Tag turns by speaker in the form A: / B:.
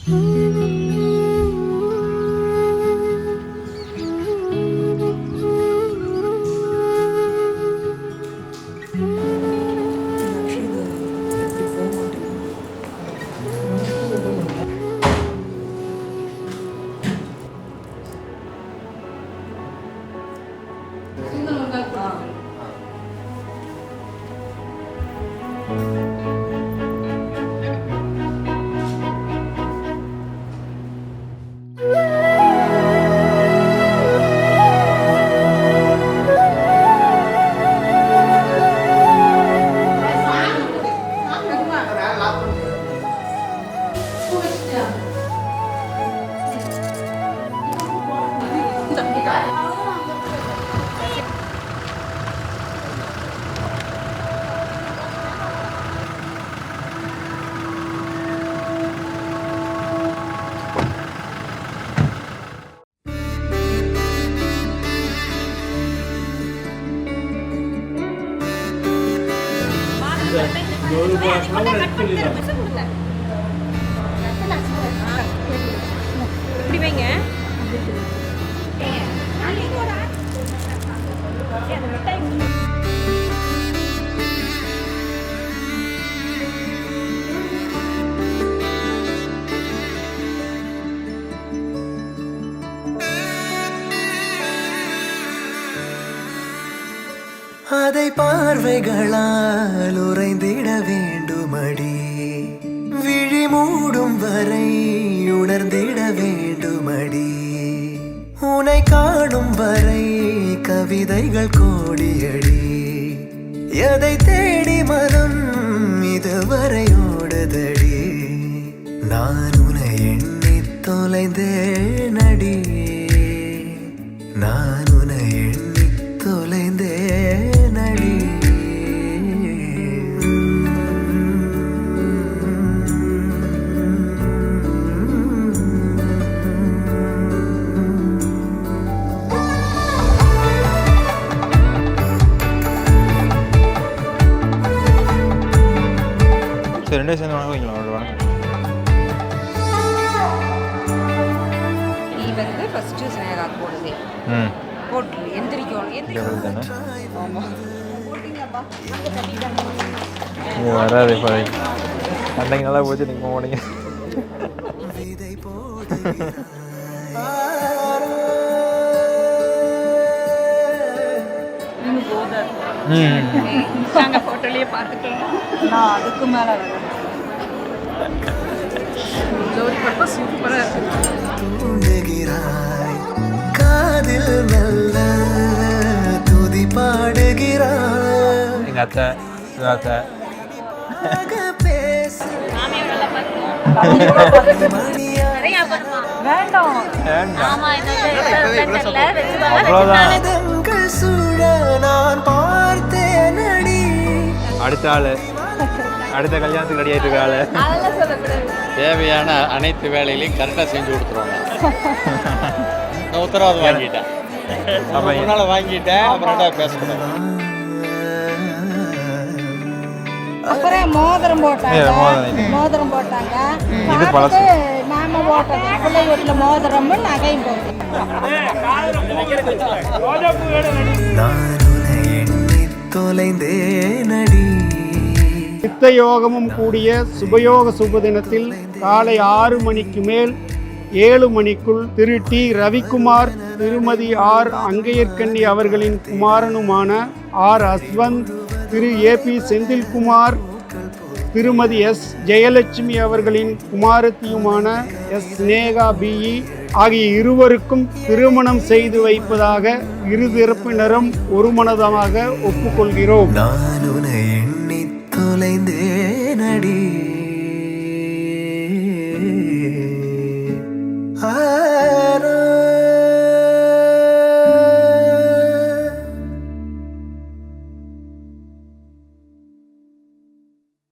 A: இப்படி வைங்க.
B: அதை பார்வைகளால் உறைந்திட வேண்டுமடி, விழி மூடும் வரை உணர்ந்திட வேண்டுமடி, உனை காணும் வரை கவிதைகள் கோடியடி, எதை தேடி மனம் இதுவரை ஓடுதடி, நான் உனை எண்ணி தொலைந்தேனடி, நான் உனை எண்ணி தொலைந்தேனடி.
C: சரி, ரெண்டே சேர்ந்து வணக்கம் வைக்கலாம்.
A: நீ வந்து ஃபஸ்ட்டு ஸ்னேகாக்கு போடுது போட்டு எந்திரிக்கணும்.
C: வராது அன்னைக்கு நல்லா போச்சு, நீங்கள் போனீங்க.
A: நாங்கள் ஃபோட்டோலேயே பார்த்துட்டோம். நான் அதுக்கு மேலே ஜோடி பட்டம் சூப்பராக
B: தூண்டுகிறாய், காதில் மெல்ல துதி பாடுகிறாய்,
C: எங்கள் அத்தை அத்தை அடுத்த ஆளு அடுத்த கல்யாணத்துக்கு ரெடி ஆகிட்டு இருக்காள்.
D: தேவையான அனைத்து வேலைகளையும் கரெக்டாக செஞ்சு கொடுத்துருவாங்க. நான் உத்தரவாதம் வாங்கிட்டேன். முன்னால் வாங்கிட்டேன், அப்புறம் பேசக்கூடாது.
E: அப்புறம் மோதிரம் போட்டாங்க.
C: இது பழசு.
E: நாம போட்டோம் பிள்ளை வீட்டில் மோதிரம் நகையும் போட்டோம்.
F: சித்த யோகமும் கூடிய சுபயோக சுப தினத்தில் காலை 6 மணிக்கு மேல் 7 மணிக்குள் திரு டி ரவிக்குமார், திருமதி ஆர் அங்கையர்கண்ணி அவர்களின் குமாரனுமான ஆர் அஸ்வந்த், திரு ஏபி செந்தில்குமார், திருமதி எஸ் ஜெயலட்சுமி அவர்களின் குமாரத்தியுமான எஸ் ஸ்னேகா பிஇ ஆகிய இருவருக்கும் திருமணம் செய்து வைப்பதாக இருதரப்பினரும் ஒருமனதாக ஒப்புக்கொள்கிறோம்.
B: நான் உன்னை எண்ணி தொலைந்தேனடி.